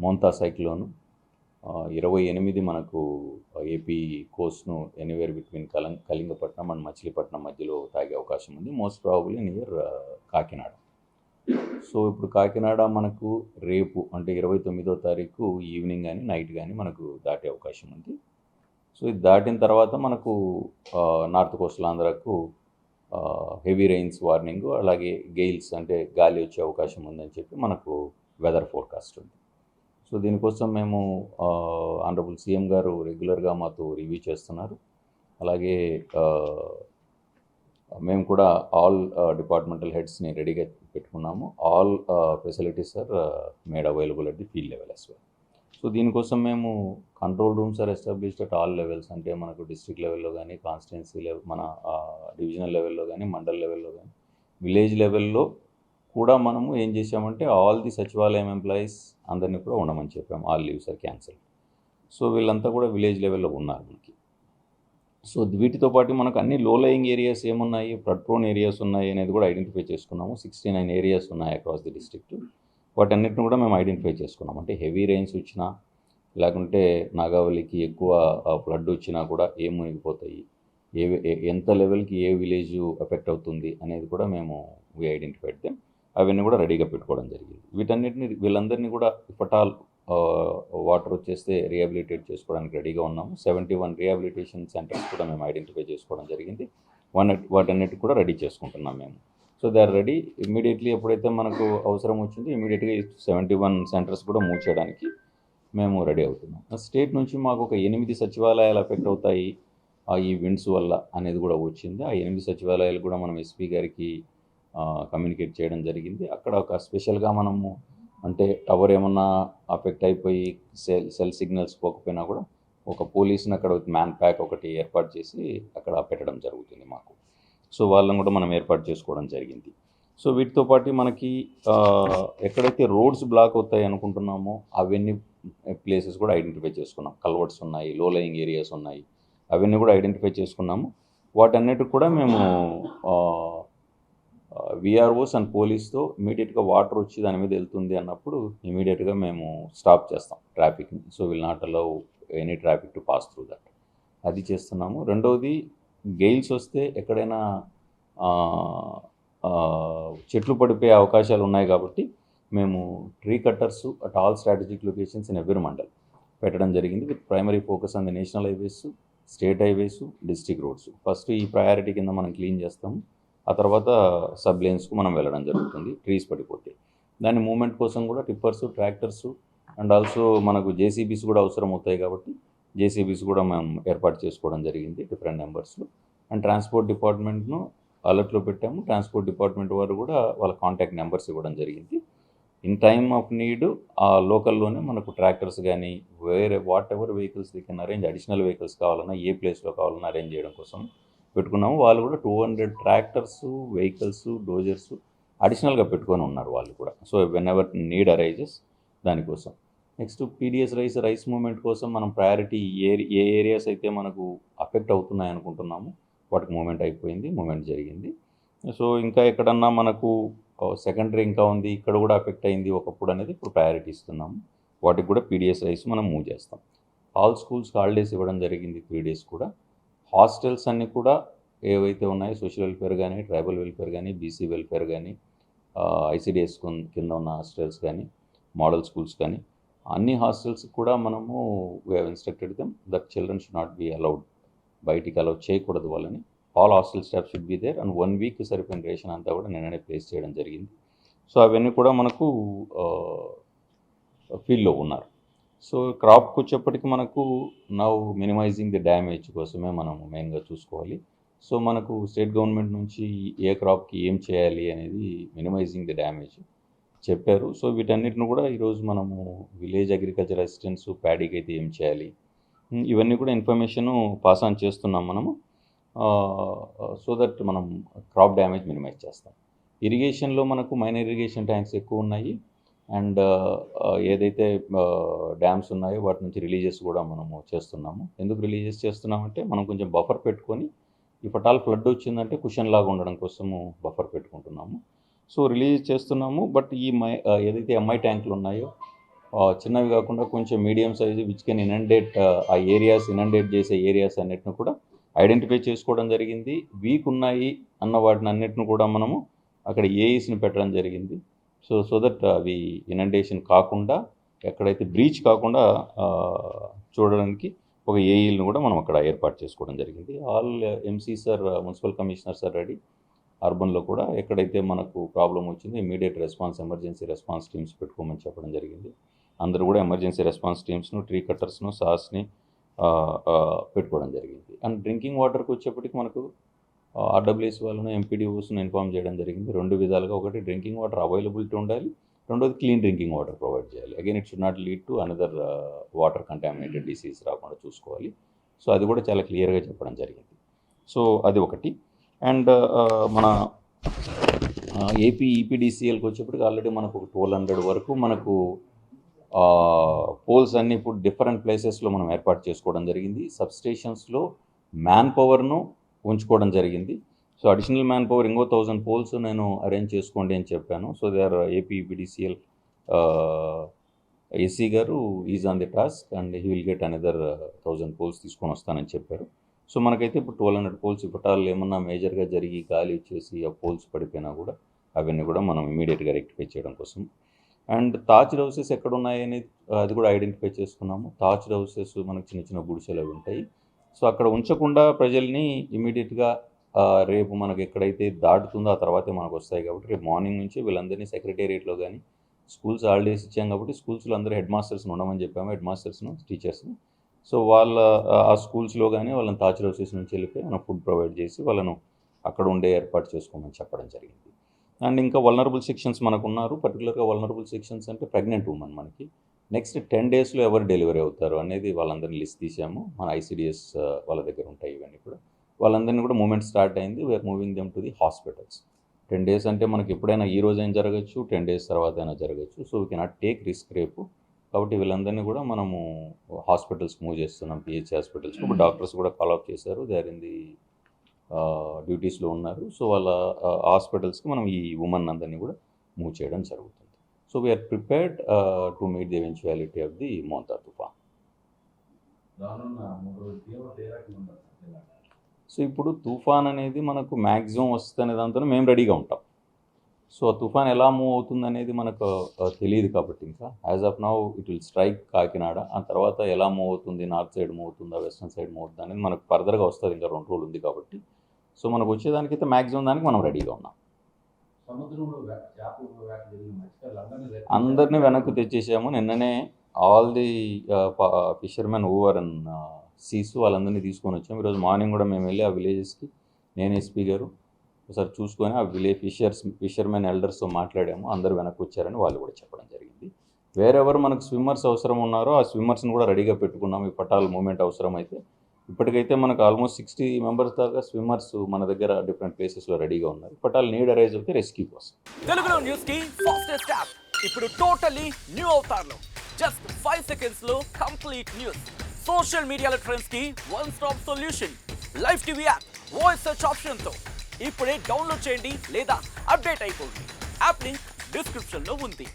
Montha cyclone 28 మనకు AP కోస్ట్ను anywhere between Kalingapatnam and Machilipatnam మధ్యలో తాగే అవకాశం ఉంది. Most probably near Kakinada. So ఇప్పుడు కాకినాడ మనకు రేపు అంటే 29వ తారీఖు ఈవినింగ్ కానీ నైట్ కానీ మనకు దాటే అవకాశం ఉంది. సో ఇది దాటిన తర్వాత మనకు నార్త్ కోస్టల్ ఆంధ్రాకు హెవీ రెయిన్స్ వార్నింగ్, అలాగే గెయిల్స్ అంటే గాలి వచ్చే అవకాశం ఉందని చెప్పి మనకు వెదర్ ఫోర్కాస్ట్ ఉంది. సో దీనికోసం మేము ఆనరబుల్ సీఎం గారు రెగ్యులర్గా మాతో రివ్యూ చేస్తున్నారు. అలాగే మేము కూడా ఆల్ డిపార్ట్మెంటల్ హెడ్స్ని రెడీగా పెట్టుకున్నాము. All facilities are made available at the field level as well. So దీనికోసం మేము control rooms are established at all levels, అంటే మనకు డిస్ట్రిక్ట్ లెవెల్లో కానీ, కాన్స్టిట్యున్సీ లెవెల్, మన డివిజనల్ లెవెల్లో కానీ, మండల్ లెవెల్లో కానీ, విలేజ్ లెవెల్లో కూడా మనము ఏం చేసామంటే ఆల్ ది సచివాలయం ఎంప్లాయీస్ అందరినీ కూడా ఉండమని చెప్పాము. All leaves are cancel. So వీళ్ళంతా కూడా విలేజ్ లెవెల్లో ఉన్నారు మనకి. సో వీటితో పాటు మనకు అన్ని లో లయింగ్ ఏరియాస్ ఏమున్నాయి, ఫ్లడ్ ప్రోన్ ఏరియాస్ ఉన్నాయి అనేది కూడా ఐడెంటిఫై చేసుకున్నాము. 69 ఏరియాస్ ఉన్నాయి అక్రాస్ ది డిస్ట్రిక్ట్. వాటన్నిటిని కూడా మేము ఐడెంటిఫై చేసుకున్నాం. అంటే హెవీ రెయిన్స్ వచ్చినా, లేకుంటే నాగావళికి ఎక్కువ ఫ్లడ్ వచ్చినా కూడా ఏ మునిగిపోతాయి, ఎంత లెవెల్కి ఏ విలేజ్ ఎఫెక్ట్ అవుతుంది అనేది కూడా మేము ఐడెంటిఫైడ్ దెమ్. అవన్నీ కూడా రెడీగా పెట్టుకోవడం జరిగింది. వీళ్ళందరినీ కూడా ఇఫటాల్ వాటర్ వచ్చేస్తే రీహాబిలిటేట్ చేసుకోవడానికి రెడీగా ఉన్నాము. 71 రీహాబిలిటేషన్ సెంటర్స్ కూడా మేము ఐడెంటిఫై చేసుకోవడం జరిగింది. వాటన్నిటికి కూడా రెడీ చేసుకుంటున్నాం మేము. So they are ready. Immediately ఎప్పుడైతే మనకు అవసరం వచ్చిందో ఇమీడియట్గా 71 సెంటర్స్ కూడా మూవ్ చేయడానికి మేము రెడీ అవుతున్నాం. స్టేట్ నుంచి మాకు ఒక 8 సచివాలయాలు ఎఫెక్ట్ అవుతాయి ఈ విండ్స్ వల్ల అనేది కూడా వచ్చింది. ఆ 8 సచివాలయాలు కూడా మనం ఎస్పీ గారికి కమ్యూనికేట్ చేయడం జరిగింది. అక్కడ ఒక స్పెషల్గా మనము అంటే టవర్ ఏమన్నా అఫెక్ట్ అయిపోయి సెల్ సిగ్నల్స్ పోకపోయినా కూడా ఒక పోలీస్ని అక్కడ మ్యాన్ ప్యాక్ ఒకటి ఏర్పాటు చేసి అక్కడ పెట్టడం జరుగుతుంది మాకు. సో వాళ్ళని కూడా మనం ఏర్పాటు చేసుకోవడం జరిగింది. సో వీటితో పాటు మనకి ఎక్కడైతే రోడ్స్ బ్లాక్ అవుతాయి అనుకుంటున్నామో అవన్నీ ప్లేసెస్ కూడా ఐడెంటిఫై చేసుకున్నాం. కల్వర్ట్స్ ఉన్నాయి, లో లయింగ్ ఏరియాస్ ఉన్నాయి, అవన్నీ కూడా ఐడెంటిఫై చేసుకున్నాము. వాటన్నిటికి కూడా మేము విఆర్ఓస్ అండ్ పోలీస్తో ఇమీడియట్గా వాటర్ వచ్చి దాని మీద వెళ్తుంది అన్నప్పుడు ఇమీడియట్గా మేము స్టాప్ చేస్తాం ట్రాఫిక్ని. So will not allow any traffic to pass through that. అది చేస్తున్నాము. రెండవది, గెయిల్స్ వస్తే ఎక్కడైనా చెట్లు పడిపోయే అవకాశాలు ఉన్నాయి కాబట్టి మేము tree cutters at all strategic locations in every mandal పెట్టడం జరిగింది. With primary focus on the national highways, state highways, district roads. First ఈ ప్రయారిటీ కింద మనం క్లీన్ చేస్తాము. ఆ తర్వాత సబ్ లేన్స్కు మనం వెళ్ళడం జరుగుతుంది ట్రీస్ పడిపోతే. దాని మూమెంట్ కోసం కూడా టిప్పర్స్, ట్రాక్టర్స్ అండ్ ఆల్సో మనకు జేసీబీస్ కూడా అవసరం అవుతాయి కాబట్టి జేసీబీస్ కూడా మనం ఏర్పాటు చేసుకోవడం జరిగింది డిఫరెంట్ నెంబర్స్లో. అండ్ ట్రాన్స్పోర్ట్ డిపార్ట్మెంట్ను అలర్ట్లో పెట్టాము. ట్రాన్స్పోర్ట్ డిపార్ట్మెంట్ వారు కూడా వాళ్ళ కాంటాక్ట్ నెంబర్స్ ఇవ్వడం జరిగింది. ఇన్ టైమ్ ఆఫ్ నీడ్ ఆ లోకల్లోనే మనకు ట్రాక్టర్స్ కానీ వేరే what ever vehicles they can arrange, additional vehicles కావాలన్నా ఏ ప్లేస్లో కావాలన్నా అరేంజ్ చేయడం కోసం పెట్టుకున్నాము. వాళ్ళు కూడా 200 ట్రాక్టర్స్, వెహికల్స్, డోజర్స్ అడిషనల్గా పెట్టుకొని ఉన్నారు వాళ్ళు కూడా. So when ever need arises దానికోసం. నెక్స్ట్ పీడిఎస్ రైస్ మూమెంట్ కోసం మనం ప్రయారిటీ ఏ ఏరియాస్ అయితే మనకు అఫెక్ట్ అవుతున్నాయి అనుకుంటున్నాము వాటికి మూమెంట్ జరిగింది. సో ఇంకా ఎక్కడన్నా మనకు సెకండరీ ఇంకా ఉంది, ఇక్కడ కూడా అఫెక్ట్ అయింది ఒకప్పుడు అనేది ఇప్పుడు ప్రయారిటీ ఇస్తున్నాము. వాటికి కూడా పీడిఎస్ రైస్ మనం మూవ్ చేస్తాం. ఆల్ స్కూల్స్ హాలిడేస్ ఇవ్వడం జరిగింది 3 days కూడా. హాస్టల్స్ అన్నీ కూడా ఏవైతే ఉన్నాయో సోషల్ వెల్ఫేర్ కానీ, ట్రైబల్ వెల్ఫేర్ కానీ, బీసీ వెల్ఫేర్ కానీ, ఐసిడిఎస్ కింద ఉన్న హాస్టల్స్ కానీ, మోడల్ స్కూల్స్ కానీ, అన్ని హాస్టల్స్ కూడా మనము we have instructed them that children should not be allowed, బయటికి అలౌ చేయకూడదు వాళ్ళని. All hostel staff should be there and 1 week సరిపోయిన రేషన్ అంతా కూడా నిన్ననే ప్లేస్ చేయడం జరిగింది. సో అవన్నీ కూడా మనకు ఫీల్డ్లో ఉన్నారు. సో క్రాప్కి వచ్చేప్పటికి మనకు నౌ మినిమైజింగ్ ది డ్యామేజ్ కోసమే మనం మెయిన్గా చూసుకోవాలి. సో మనకు స్టేట్ గవర్నమెంట్ నుంచి ఏ క్రాప్కి ఏం చేయాలి అనేది మినిమైజింగ్ ది డ్యామేజ్ చెప్పారు. సో వీటన్నిటిని కూడా ఈరోజు మనము విలేజ్ అగ్రికల్చర్ అసిస్టెంట్స్, ప్యాడీకి అయితే ఏం చేయాలి, ఇవన్నీ కూడా ఇన్ఫర్మేషను పాస్ ఆన్ చేస్తున్నాం మనము. సో దట్ మనం క్రాప్ డ్యామేజ్ మినిమైజ్ చేస్తాం. ఇరిగేషన్లో మనకు మైనర్ ఇరిగేషన్ ట్యాంక్స్ ఎక్కువ ఉన్నాయి. అండ్ ఏదైతే డ్యామ్స్ ఉన్నాయో వాటి నుంచి రిలీజెస్ కూడా మనము చేస్తున్నాము. ఎందుకు రిలీజెస్ చేస్తున్నామంటే మనం కొంచెం బఫర్ పెట్టుకొని ఇఫ్ ఆల్ ఫ్లడ్ వచ్చిందంటే కుషన్ లాగా ఉండడం కోసము బఫర్ పెట్టుకుంటున్నాము. సో రిలీజ్ చేస్తున్నాము. బట్ ఈ ఏదైతే ఎంఐ ట్యాంకులు ఉన్నాయో చిన్నవి కాకుండా కొంచెం medium size which can inundate ఆ ఏరియాస్ ఇనండేట్ చేసే ఏరియాస్ అన్నిటిని కూడా ఐడెంటిఫై చేసుకోవడం జరిగింది. వీక్ ఉన్నాయి అన్న వాటిని అన్నిటిని కూడా మనము అక్కడ ఏఈస్ని పెట్టడం జరిగింది. సో దట్ అవి ఇనండేషన్ కాకుండా ఎక్కడైతే బ్రీచ్ కాకుండా చూడడానికి ఒక ఏఈలను కూడా మనం అక్కడ ఏర్పాటు చేసుకోవడం జరిగింది. All MC sir municipal commissioner sir ready. అర్బన్లో కూడా ఎక్కడైతే మనకు ప్రాబ్లం వచ్చిందో immediate response emergency response teams పెట్టుకోమని చెప్పడం జరిగింది. అందరూ కూడా ఎమర్జెన్సీ రెస్పాన్స్ టీమ్స్ను ట్రీ కట్టర్స్ను సాస్ని పెట్టుకోవడం జరిగింది. అండ్ డ్రింకింగ్ వాటర్కి వచ్చేప్పటికి మనకు ఆర్డబ్ల్యూఎస్ వాళ్ళను ఎంపీడీఓస్ను ఇన్ఫార్మ్ చేయడం జరిగింది. 2 విధాలుగా, ఒకటి డ్రింకింగ్ వాటర్ అవైలబిలిటీ ఉండాలి, రెండోది క్లీన్ డ్రింకింగ్ వాటర్ ప్రొవైడ్ చేయాలి. Again it should not lead to another water contaminated disease రాకుండా చూసుకోవాలి. సో అది కూడా చాలా క్లియర్గా చెప్పడం జరిగింది. సో అది ఒకటి. అండ్ మన ఏపీ ఈపీడీసీఎల్కి వచ్చేప్పటికి ఆల్రెడీ మనకు 1200 వరకు మనకు పోల్స్ అన్నీ ఇప్పుడు డిఫరెంట్ ప్లేసెస్లో మనం ఏర్పాటు చేసుకోవడం జరిగింది. సబ్స్టేషన్స్లో మ్యాన్ పవర్ను ఉంచుకోవడం జరిగింది. సో అడిషనల్ మ్యాన్ పవర్ ఇంకో 1000 పోల్స్ నేను అరేంజ్ చేసుకోండి అని చెప్పాను. So they are AP EPDCL AC గారు is on the task and he will get another 1000 poles తీసుకొని వస్తానని చెప్పారు. సో మనకైతే ఇప్పుడు 1200 పోల్స్ ఇప్పటాలు ఏమన్నా మేజర్గా జరిగి గాలి వచ్చేసి ఆ పోల్స్ పడిపోయినా కూడా అవన్నీ కూడా మనం ఇమీడియట్గా రెక్టిఫై చేయడం కోసం. అండ్ థాచ్డ్ హౌసెస్ ఎక్కడ ఉన్నాయి అనేది అది కూడా ఐడెంటిఫై చేసుకున్నాము. థాచ్డ్ హౌసెస్ మనకు చిన్న చిన్న గుడిసెలు అవి ఉంటాయి. సో అక్కడ ఉంచకుండా ప్రజల్ని ఇమీడియట్గా రేపు మనకు ఎక్కడైతే దాటుతుందో ఆ తర్వాతే మనకు వస్తాయి కాబట్టి రేపు మార్నింగ్ నుంచి వీళ్ళందరినీ సెక్రటేరియట్లో కానీ స్కూల్స్ హాలిడేస్ ఇచ్చాం కాబట్టి స్కూల్స్లో అందరూ హెడ్ మాస్టర్స్ని ఉండమని చెప్పాము, హెడ్ మాస్టర్స్ను టీచర్స్ని. సో వాళ్ళ ఆ స్కూల్స్లో కానీ వాళ్ళని థాచ్డ్ హౌసెస్ నుంచి వెళ్ళిపోయి మనం ఫుడ్ ప్రొవైడ్ చేసి వాళ్ళను అక్కడ ఉండే ఏర్పాటు చేసుకోమని చెప్పడం జరిగింది. అండ్ ఇంకా వల్నరబుల్ సెక్షన్స్ మనకు ఉన్నారు. పర్టికులర్గా వల్నరబుల్ సెక్షన్స్ అంటే ప్రెగ్నెంట్ ఉమెన్ మనకి నెక్స్ట్ 10 డేస్లో ఎవరు డెలివరీ అవుతారు అనేది వాళ్ళందరినీ లిస్ట్ తీసాము. మన ఐసిడిఎస్ వాళ్ళ దగ్గర ఉంటాయి ఇవన్నీ కూడా. వాళ్ళందరినీ కూడా మూమెంట్ స్టార్ట్ అయింది. We're moving them to the hospitals. 10 days అంటే మనకి ఎప్పుడైనా ఈ రోజు అయినా జరగచ్చు, 10 డేస్ తర్వాత అయినా జరగచ్చు. So we cannot take risk రేపు. కాబట్టి వీళ్ళందరినీ కూడా మనము హాస్పిటల్స్కి మూవ్ చేస్తున్నాం, పిహెచ్ హాస్పిటల్స్కి. ఇప్పుడు డాక్టర్స్ కూడా ఫాలోఅప్ చేశారు, దే ఆర్ ఇన్ ది డ్యూటీస్లో ఉన్నారు. సో వాళ్ళ హాస్పిటల్స్కి మనం ఈ ఉమెన్ అందరినీ కూడా మూవ్ చేయడం జరుగుతుంది. So we're prepared to meet the eventuality of the Montha తుఫాన్. సో ఇప్పుడు తుఫాన్ అనేది మనకు మ్యాక్సిమం వస్తుందనే దాంతో మేము రెడీగా ఉంటాం. సో తుఫాన్ ఎలా మూవ్ అవుతుంది అనేది మనకు తెలియదు కాబట్టి ఇంకా as of now it will strike Kakinada. ఆ తర్వాత ఎలా మూవ్ అవుతుంది, నార్త్ సైడ్ మూవ్ అవుతుందా, వెస్ట్రన్ సైడ్ మూవ్ అవుతుంది అనేది మనకు ఫర్దర్గా వస్తుంది. ఇంకా 2 రోజులు ఉంది కాబట్టి సో మనకు వచ్చేదానికైతే మ్యాక్సిమం దానికి మనం రెడీగా ఉన్నాం. అందరినీ వెనక్కి తెచ్చేసాము. నిన్ననే all the fishermen over and seas వాళ్ళందరినీ తీసుకొని వచ్చాము. ఈరోజు మార్నింగ్ కూడా మేము వెళ్ళి ఆ విలేజెస్కి నేను ఎస్పీ గారు ఒకసారి చూసుకొని ఆ ఫిషర్మెన్ ఎల్డర్స్తో మాట్లాడాము. అందరూ వెనక్కి వచ్చారని వాళ్ళు కూడా చెప్పడం జరిగింది. వేరెవరు మనకు స్విమ్మర్స్ అవసరం ఉన్నారో ఆ స్విమ్మర్స్ని కూడా రెడీగా పెట్టుకున్నాము. ఈ పటాల్ మూమెంట్ అవసరం అయితే ఇప్పటికైతే మనకు ఆల్మోస్ట్ 60 మెంబర్స్ దాకా స్విమ్మర్స్ మన దగ్గర డిఫరెంట్ ప్లేసెస్లో రెడీగా ఉన్నారు. పటాల్ నీడ్ అరైజ్ అయితే రెస్క్యూ కోసం. తెలుగులో న్యూస్ కి ఫాస్టెస్ట్ యాప్ ఇప్పుడు టోటలీ న్యూ అవతార్లో జస్ట్ 5 seconds లో కంప్లీట్ న్యూస్. సోషల్ మీడియాలో ట్రెండ్స్ కి one stop solution. Live TV app voice search option తో ఇప్పుడే డౌన్లోడ్ చేయండి లేదా అప్డేట్ అయిపోండి. యాప్ లింక్ డిస్క్రిప్షన్ లో ఉంది.